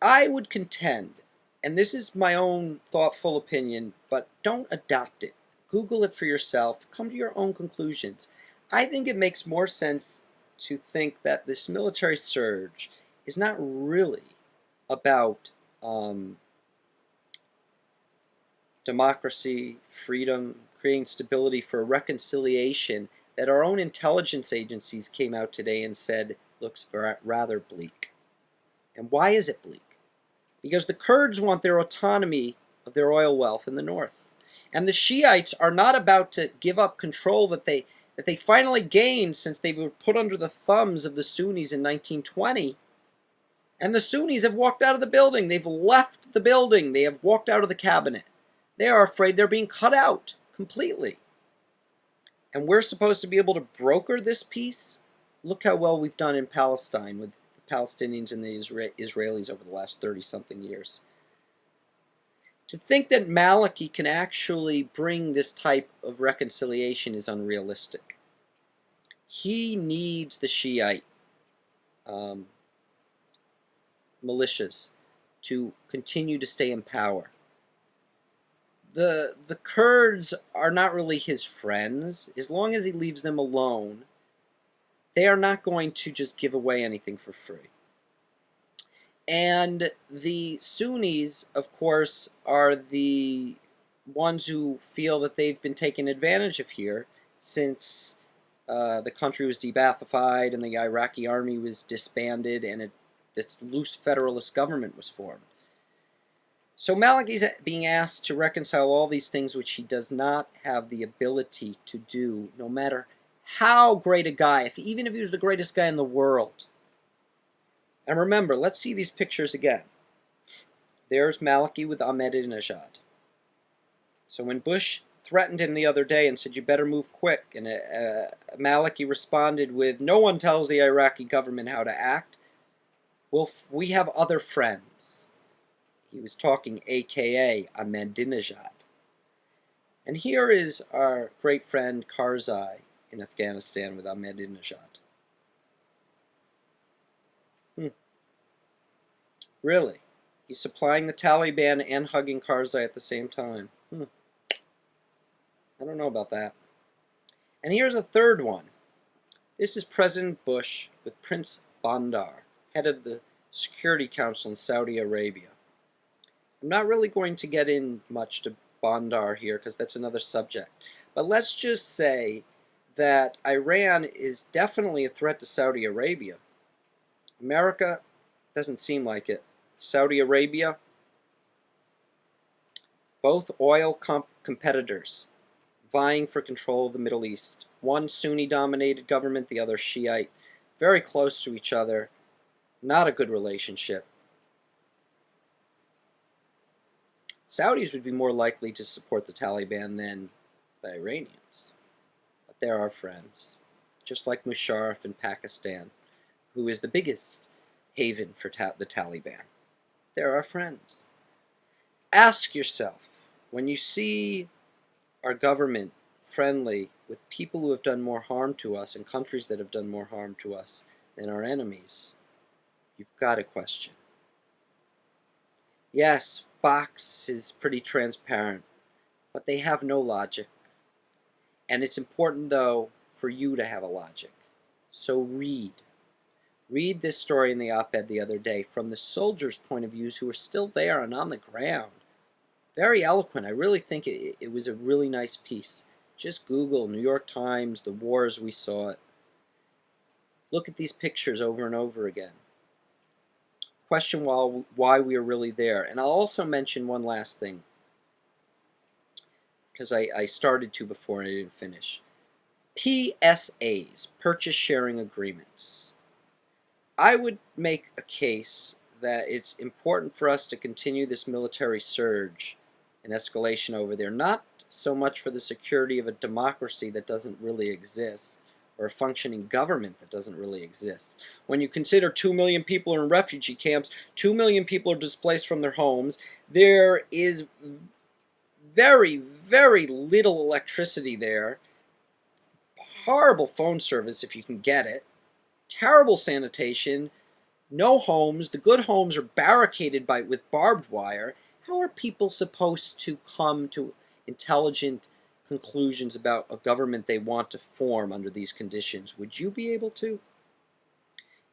I would contend, and this is my own thoughtful opinion, but don't adopt it. Google it for yourself. Come to your own conclusions. I think it makes more sense to think that this military surge is not really about democracy, freedom, creating stability for a reconciliation that our own intelligence agencies came out today and said looks rather bleak. And why is it bleak? Because the Kurds want their autonomy of their oil wealth in the north. And the Shiites are not about to give up control that they finally gained since they were put under the thumbs of the Sunnis in 1920. And the Sunnis have walked out of the building. They've left the building. They have walked out of the cabinet. They are afraid they're being cut out completely. And we're supposed to be able to broker this peace? Look how well we've done in Palestine with the Palestinians and the Israelis over the last 30-something years. To think that Maliki can actually bring this type of reconciliation is unrealistic. He needs the Shiite militias to continue to stay in power. The Kurds are not really his friends. As long as he leaves them alone, they are not going to just give away anything for free. And the Sunnis, of course, are the ones who feel that they've been taken advantage of here since the country was de-Baathified and the Iraqi army was disbanded and this loose federalist government was formed. So Maliki's being asked to reconcile all these things which he does not have the ability to do, no matter how great a guy, even if he was the greatest guy in the world. And remember, let's see these pictures again. There's Maliki with Ahmadinejad. So when Bush threatened him the other day and said, you better move quick, and Maliki responded with, no one tells the Iraqi government how to act. Well, we have other friends. He was talking AKA Ahmadinejad. And here is our great friend Karzai in Afghanistan with Ahmadinejad. Really? He's supplying the Taliban and hugging Karzai at the same time. I don't know about that. And here's a third one. This is President Bush with Prince Bandar, head of the Security Council in Saudi Arabia. I'm not really going to get in much to Bandar here because that's another subject. But let's just say that Iran is definitely a threat to Saudi Arabia. America doesn't seem like it. Saudi Arabia, both oil competitors vying for control of the Middle East. One Sunni-dominated government, the other Shiite. Very close to each other. Not a good relationship. Saudis would be more likely to support the Taliban than the Iranians. But they're our friends. Just like Musharraf in Pakistan, who is the biggest haven for the Taliban. They're our friends. Ask yourself, when you see our government friendly with people who have done more harm to us and countries that have done more harm to us than our enemies, you've got to question. Yes, Fox is pretty transparent, but they have no logic. And it's important, though, for you to have a logic. So read. Read this story in the op-ed the other day from the soldiers' point of views who are still there and on the ground. Very eloquent. I really think it was a really nice piece. Just Google New York Times, the war as we saw it. Look at these pictures over and over again. Question why we are really there. And I'll also mention one last thing, because I started to before and I didn't finish. PSAs, Purchase Sharing Agreements. I would make a case that it's important for us to continue this military surge and escalation over there, not so much for the security of a democracy that doesn't really exist, or a functioning government that doesn't really exist. When you consider 2 million people are in refugee camps, 2 million people are displaced from their homes, there is very, very little electricity there, horrible phone service if you can get it, terrible sanitation, No homes. The good homes are barricaded with barbed wire. How are people supposed to come to intelligent conclusions about a government they want to form under these conditions? Would you be able to?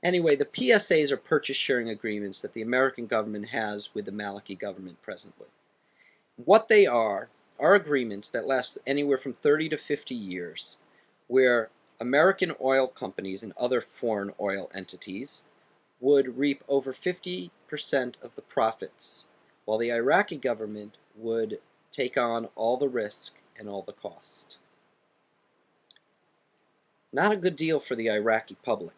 Anyway, the PSAs are purchase sharing agreements that the American government has with the Maliki government presently. What they are agreements that last anywhere from 30 to 50 years, where American oil companies and other foreign oil entities would reap over 50% of the profits, while the Iraqi government would take on all the risk and all the cost. Not a good deal for the Iraqi public.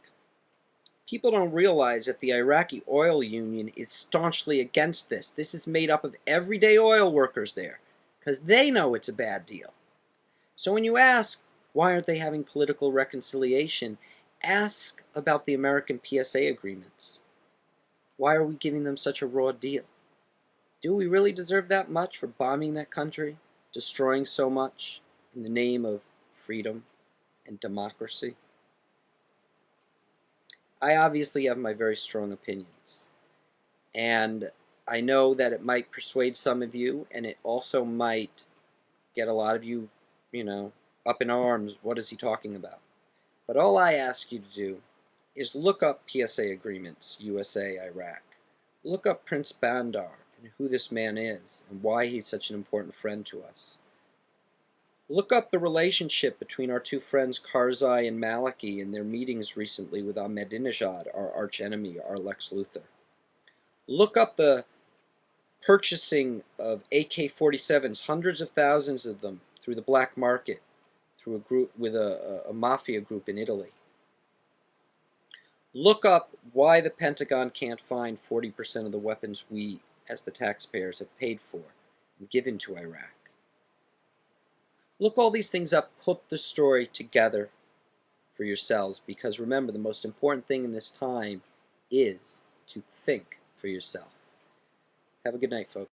People don't realize that the Iraqi oil union is staunchly against this. This is made up of everyday oil workers there, because they know it's a bad deal. So when you ask, why aren't they having political reconciliation, ask about the American PSA agreements. Why are we giving them such a raw deal? Do we really deserve that much for bombing that country, destroying so much in the name of freedom and democracy? I obviously have my very strong opinions, and I know that it might persuade some of you, and it also might get a lot of you, up in arms. What is he talking about? But all I ask you to do is look up PSA agreements, USA, Iraq. Look up Prince Bandar and who this man is and why he's such an important friend to us. Look up the relationship between our two friends Karzai and Maliki in their meetings recently with Ahmadinejad, our archenemy, our Lex Luthor. Look up the purchasing of AK-47s, hundreds of thousands of them, through the black market, through a group with a mafia group in Italy. Look up why the Pentagon can't find 40% of the weapons we, as the taxpayers, have paid for and given to Iraq. Look all these things up, put the story together for yourselves, because remember, the most important thing in this time is to think for yourself. Have a good night, folks.